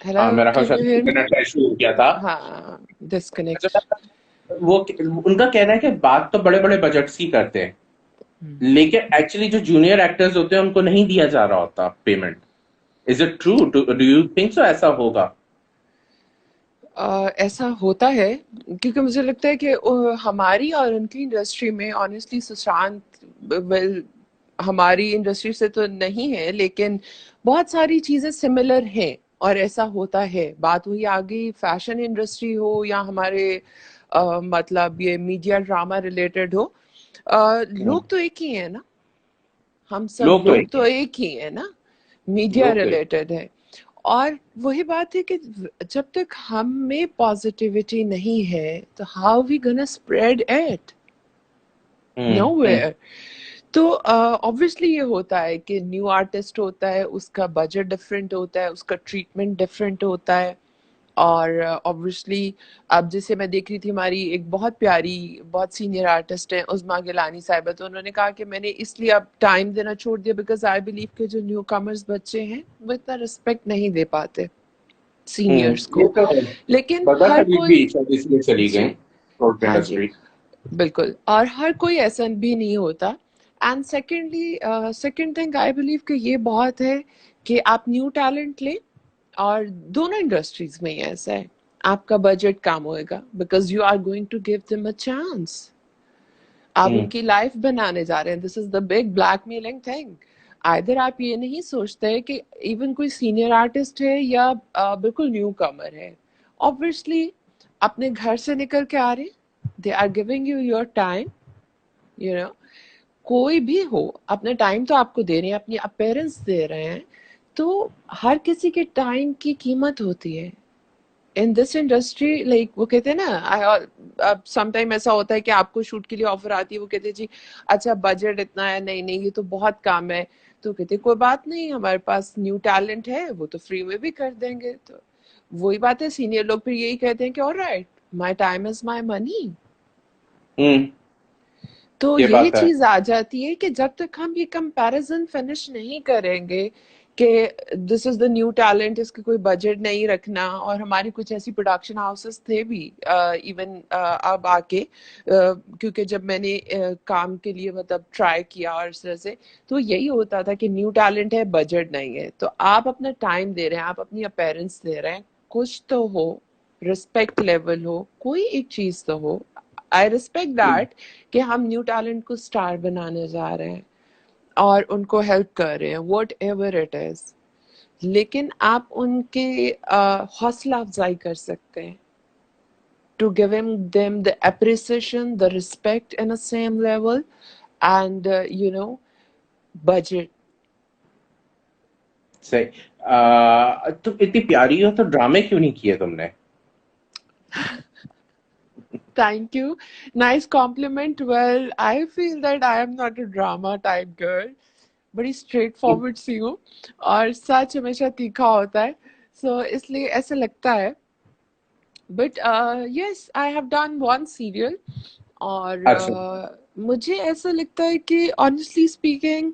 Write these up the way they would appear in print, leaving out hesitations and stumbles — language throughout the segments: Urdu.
Hello, میرا خیال can you شاید hear me? انٹرنیٹ کا ایشو ہو گیا تھا. ہاں ڈسکنیکٹ. اچھا، وہ ان کا کہنا ہے کہ بات تو بڑے بڑے بجٹس کی کرتے ہیں، لیکن ایکچولی جو جونیئر ایکٹرز ہوتے ہیں ان کو نہیں دیا جا رہا ہوتا payment. Is it true? Do you think so ایسا ہوگا؟ ایسا ہوتا ہے کیونکہ مجھے لگتا ہے کہ ہماری اور ان کی انڈسٹری میں آنیسٹلی سشانت ویل ہماری انڈسٹری سے تو نہیں ہے لیکن بہت ساری چیزیں سملر ہیں اور ایسا ہوتا ہے. بات وہی آگئی فیشن انڈسٹری ہو یا ہمارے مطلب یہ میڈیا ڈراما ریلیٹڈ ہو، لوگ تو ایک ہی ہیں نا، ہم سب لوگ تو لوگ ایک تو ہیں، ایک ہی ہیں نا، میڈیا لوگ تو ایک ریلیٹڈ ہے. اور وہی بات ہے کہ جب تک ہم میں پازیٹیوٹی نہیں ہے تو ہاؤ وی گنا اسپریڈ ایٹ؟ نو ہیں. ویئر. تو obviously یہ ہوتا ہے کہ نیو آرٹسٹ ہوتا ہے، اس کا بجٹ ڈفرینٹ ہوتا ہے، اس کا ٹریٹمنٹ ڈفرینٹ ہوتا ہے. اور obviously اب جیسے میں دیکھ رہی تھی ہماری ایک بہت پیاری بہت سینئر آرٹسٹ ہیں عظمیٰ گیلانی صاحبہ، تو انہوں نے کہا کہ میں نے اس لیے اب ٹائم دینا چھوڑ دیا بیکاز آئی بلیو کہ جو نیو کمرز بچے ہیں وہ اتنا رسپیکٹ نہیں دے پاتے سینئرس یہ کو. تو ہے. لیکن بتا ہر خدیج بھی کوئی اس لیے چلی جی گئیں پروڈکٹ ہاں جی انڈسٹری. بالکل، اور ہر کوئی ایسا بھی نہیں ہوتا. And secondly second thing I believe کہ یہ بہت ہے کہ آپ نیو ٹیلنٹ لیں، اور دونوں انڈسٹریز میں ہی ایسا ہے آپ کا بجٹ کم ہوئے گا because you are going to give them a chance. آپ ان کی لائف بنانے جا رہے ہیں. This is the big blackmailing thing. Either آپ یہ نہیں سوچتے کہ ایون کوئی سینئر آرٹسٹ ہے یا بالکل نیو کمر ہے، obviously اپنے گھر سے نکل کے آ رہے ہیں، they are giving you your time, you know. کوئی بھی ہو اپنا ٹائم تو آپ کو دے رہے ہیں، اپنی اپیرنس دے رہے ہیں، تو ہر کسی کے ٹائم کی قیمت ہوتی ہے ان دس انڈسٹری. لائک وہ کہتے ہیں نا، سم ٹائم ایسا ہوتا ہے کہ آپ کو شوٹ کے لیے آفر آتی ہے، وہ کہتے ہیں جی اچھا بجٹ اتنا ہے، نہیں نہیں یہ تو بہت کم ہے، تو کہتے کوئی بات نہیں ہمارے پاس نیو ٹیلنٹ ہے وہ تو فری میں بھی کر دیں گے. تو وہی بات ہے، سینئر لوگ پھر یہی کہتے ہیں کہ آلرائٹ مائی ٹائم از مائی منی. تو یہ یہی بات ہے. چیز آ جاتی ہے کہ جب تک ہم یہ کمپیریزن فنش نہیں کریں گے کہ دس از دا نیو ٹیلنٹ، اس کی کوئی بجٹ نہیں رکھنا. اور ہماری کچھ ایسی پروڈکشن ہاؤسز تھے بھی ایون اب آ کے، کیونکہ جب میں نے کام کے لیے مطلب ٹرائی کیا اور اس طرح سے، تو یہی ہوتا تھا کہ نیو ٹیلنٹ ہے بجٹ نہیں ہے، تو آپ اپنا ٹائم دے رہے ہیں، آپ اپنی اپیرنس دے رہے ہیں، کچھ تو ہو، رسپیکٹ لیول ہو، کوئی ایک چیز تو ہو. آئی ریسپیکٹ دیٹ کہ ہم نیو ٹیلنٹ کو اسٹار بنانے جا رہے ہیں اور ان کو ہیلپ کر رہے ہیں واٹ ایور اٹ از، لیکن آپ ان کے حوصلہ افزائی کر سکتے ہیں to giving them the appreciation, the respect in a same level, and budget. صحیح. تم اتنی پیاری ہو تو ڈرامے کیوں نہیں کیے تم نے؟ Thank you. Nice compliment. Well, I feel that I am not a drama type girl. بڑی اسٹریٹ فارورڈ سی ہوں اور سچ ہمیشہ تیکھا ہوتا ہے، سو اس لیے ایسا لگتا ہے. But yes I have done one serial, اور اچھا. مجھے ایسا لگتا ہے کہ آنیسٹلی اسپیکنگ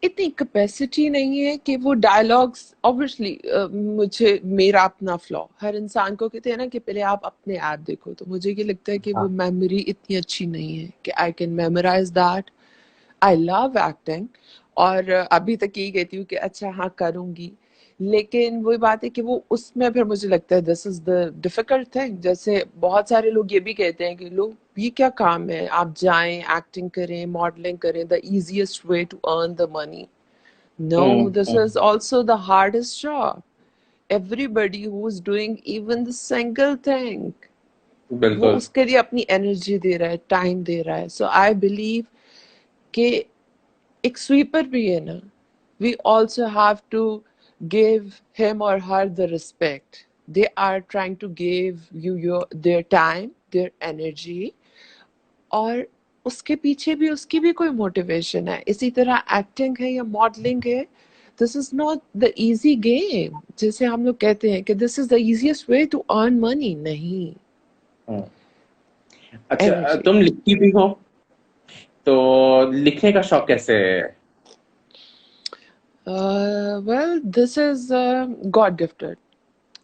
اتنی کیپیسٹی نہیں ہے کہ وہ ڈائلاگس obviously مجھے میرا اپنا فلا، ہر انسان کو کہتے ہیں نا کہ پہلے آپ اپنے آپ دیکھو، تو مجھے یہ لگتا ہے کہ وہ میموری اتنی اچھی نہیں ہے کہ I can memorize that. I love acting اور ابھی تک یہی کہتی ہوں کہ اچھا ہاں کروں گی، لیکن وہی بات ہے کہ وہ اس میں پھر مجھے لگتا ہے this is the difficult thing. جیسے بہت سارے لوگ یہ بھی کہتے ہیں کہ لوگ یہ کیا کام ہے، آپ جائیں ایکٹنگ کریں ماڈلنگ کریں، the easiest way to earn the money. No, this is also the hardest job. Everybody who is doing even the single thing وہ بالکل. اس کے لیے اپنی انرجی دے رہا ہے، ٹائم دے رہا ہے. سو آئی بلیو کہ ایک سویپر بھی ہے نا، we also have to give him or her the respect. They are trying to give you your their time, their energy, اور اس کے پیچھے بھی اس کی بھی کوئی موٹیویشن ہے. اسی طرح ایکٹنگ ہے یا ماڈلنگ ہے، this is not the easy game جیسے ہم لوگ کہتے ہیں کہ دس is the easiest way to ارن منی. نہیں، اچھا انرجی. تم لکھتی بھی ہو، تو لکھنے کا شوق کیسے ہے؟ Well, this is God gifted.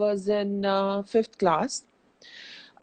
was in fifth class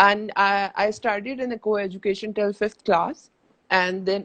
and I started in a co-education till 5th class and then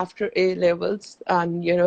after A levels and you know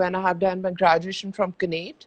when I have done my graduation from CNET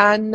and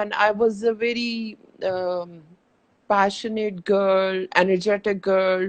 and I was a very passionate girl energetic girl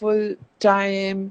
full time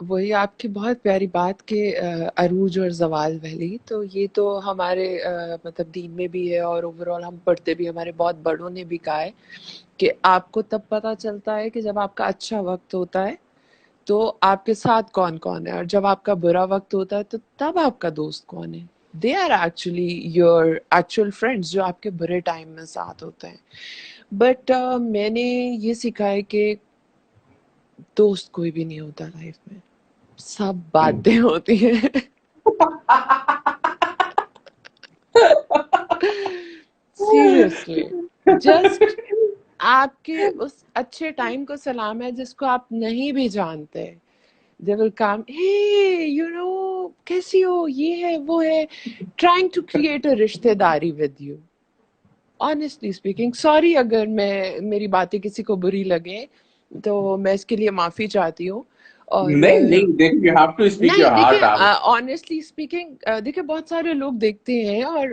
وہی آپ کی بہت پیاری بات کہ عروج اور زوال ویلی، تو یہ تو ہمارے مطلب دین میں بھی ہے، اور اوور آل ہم پڑھتے بھی، ہمارے بہت بڑوں نے بھی کہا ہے کہ آپ کو تب پتہ چلتا ہے کہ جب آپ کا اچھا وقت ہوتا ہے تو آپ کے ساتھ کون کون ہے، اور جب آپ کا برا وقت ہوتا ہے تو تب آپ کا دوست کون ہے. They are actually your actual friends جو آپ کے برے ٹائم میں ساتھ ہوتے ہیں. بٹ میں نے یہ سیکھا ہے کہ دوست کوئی بھی نہیں ہوتا لائف میں، سب باتیں ہوتی ہیں. سیریسلی، جسٹ آپ کے اس اچھے ٹائم کو سلام ہے جس کو آپ نہیں بھی جانتے. They will come, hey, you know, کیسی ہو، یہ ہے وہ ہے, trying to create a رشتے داری with you. Honestly speaking, sorry اگر میری باتیں کسی کو بری لگے تو میں اس کے لیے معافی چاہتی ہوں. اور نہیں نہیں دیکھ یو ہیو ٹو اسپیک نہیں یور دیکھیں، ہارٹ آؤٹ. آنیسٹلی اسپیکنگ دیکھیں بہت سارے لوگ دیکھتے ہیں، اور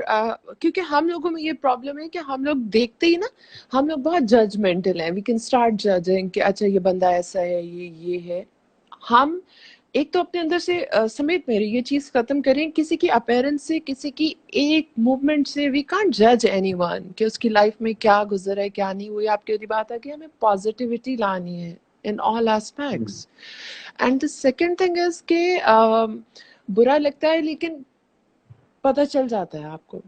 کیونکہ ہم لوگوں میں یہ پرابلم ہے کہ ہم لوگ دیکھتے ہی نا، ہم لوگ بہت ججمنٹل ہیں. وی کین اسٹارٹ ججنگ کہ اچھا یہ بندہ ایسا ہے، یہ ہے. ہم ایک تو اپنے اندر سے سمیت میرے یہ چیز ختم کریں، کسی کی اپیرنس سے، کسی کی ایک موومنٹ سے وی کانٹ جج اینی ون کہ اس کی لائف میں کیا گزرا ہے کیا نہیں ہوئی. آپ کی بات ہے کہ ہمیں پازیٹیوٹی لانی ہے in all aspects. And the second thing is کہ برا لگتا ہے لیکن پتہ چل جاتا ہے آپ کو.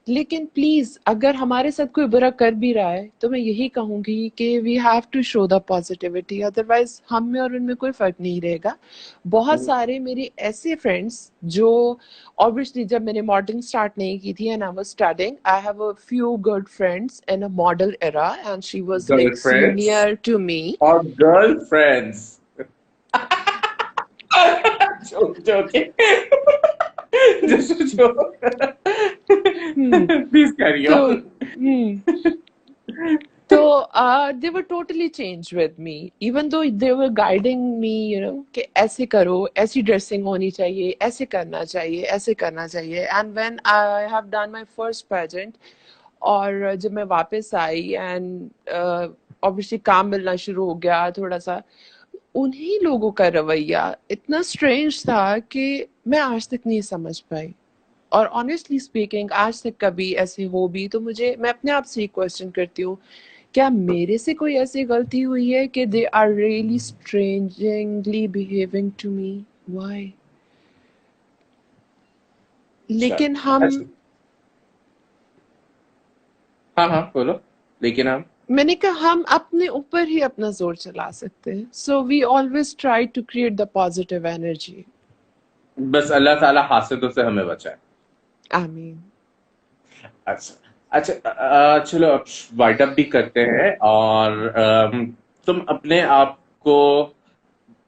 لیکن پلیز اگر ہمارے ساتھ کوئی برا کر بھی رہا ہے تو میں یہی کہوں گی کہ we have to show the positivity, otherwise ہم میں اور ان میں کوئی فرق نہیں رہے گا. بہت سارے میرے ایسے فرینڈس جو obviously جب میں نے ماڈلنگ اسٹارٹ نہیں کی تھی and I was studying, I have a few good friends in a model era and she was girl like friends senior to me. اور girl friends Hmm. Please carry تو آن. تو they were totally changed with me, even though they were guiding me, you know, کہ ایسے کرو، ایسی ڈریسنگ ہونی چاہیے، ایسے کرنا چاہیے، ایسے کرنا چاہیے. And when I have done my first pageant اور جب میں واپس آئی اینڈ obviously کام ملنا شروع ہو گیا تھوڑا سا، انہی لوگوں کا رویہ اتنا اسٹرینج تھا کہ میں آج تک نہیں سمجھ پائی. اور آنیسٹلی اسپیکنگ آج تک کبھی ایسے ہو بھی تو میں اپنے آپ سے ایک کوشچن کرتی ہوں، کیا میرے سے کوئی ایسی غلطی ہوئی ہے کہ they are really strangely behaving to me? Why? لیکن ہم، ہاں ہاں بولو. لیکن ہم میں نے کہا ہم اپنے اوپر ہی اپنا زور چلا سکتے ہیں. So we always try to create the positive energy. بس اللہ تعالیٰ حاسدوں سے ہمیں بچائے. آمین. اچھا اچھا چلو اب وائٹ اپ بھی کرتے ہیں. اور تم اپنے آپ کو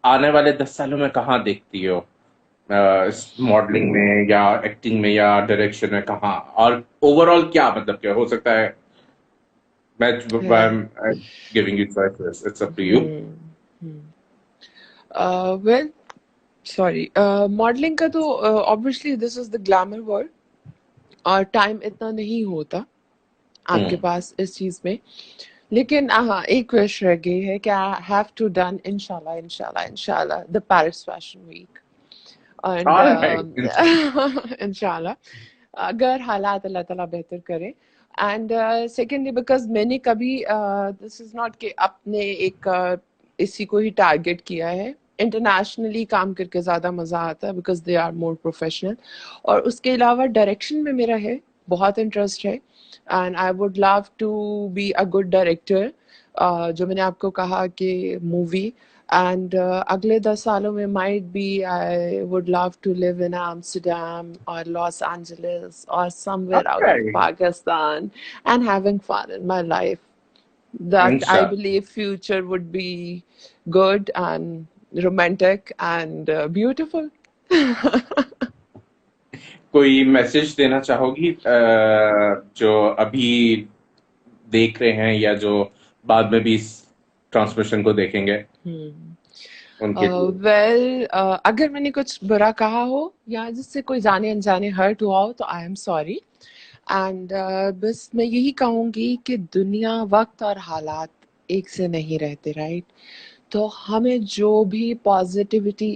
آنے والے 10 سالوں میں کہاں دیکھتی ہو؟ ماڈلنگ میں یا ایکٹنگ میں یا ڈائریکشن میں کہاں؟ اور اوور آل کیا مطلب کیا ہو سکتا ہے؟ Giving you choices, it's up to you. Well sorry, modelling کا تو obviously this is the glamour world, اور ٹائم اتنا نہیں ہوتا آپ کے پاس اس چیز میں. لیکن ہاں ایک وش رہ گئی ہے کہ آئی ہیو ٹو ڈن انشاءاللہ the Paris fashion week. And انشاءاللہ اگر حالات اللہ تعالیٰ بہتر کرے. اینڈ سیکنڈلی بیکاز میں نے کبھی دس از ناٹ کہ اپنے ایک اسی کو ہی ٹارگیٹ کیا ہے. انٹرنیشنلی کام کر کے زیادہ مزہ آتا ہے because they are more professional. اور اس کے علاوہ ڈائریکشن میں میرا ہے بہت انٹرسٹ ہے and I would love to be a good director. جو میں نے آپ کو کہا کہ مووی، اینڈ اگلے 10 سالوں میں might be I would love to live in Amsterdam or Los Angeles or somewhere out of Pakistan and having fun in my life. That I believe future would be good and romantic and beautiful. کوئی میسج دینا چاہو گی جو ابھی دیکھ رہے ہیں یا جو بعد میں بھی اس ٹرانسمیشن کو دیکھیں گے ان کے لیے؟ ویل اگر میں نے کچھ برا کہا ہو یا جس سے کوئی جانے انجانے ہرٹ ہوا ہو تو آئی ایم سوری. اینڈ بس میں یہی کہوں گی کہ دنیا، وقت اور حالات ایک سے نہیں رہتے، رائٹ؟ تو ہمیں جو بھی positivity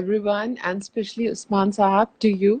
everyone, and especially Usman Sahab, to you.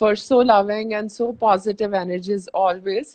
for so loving and so positive energies always.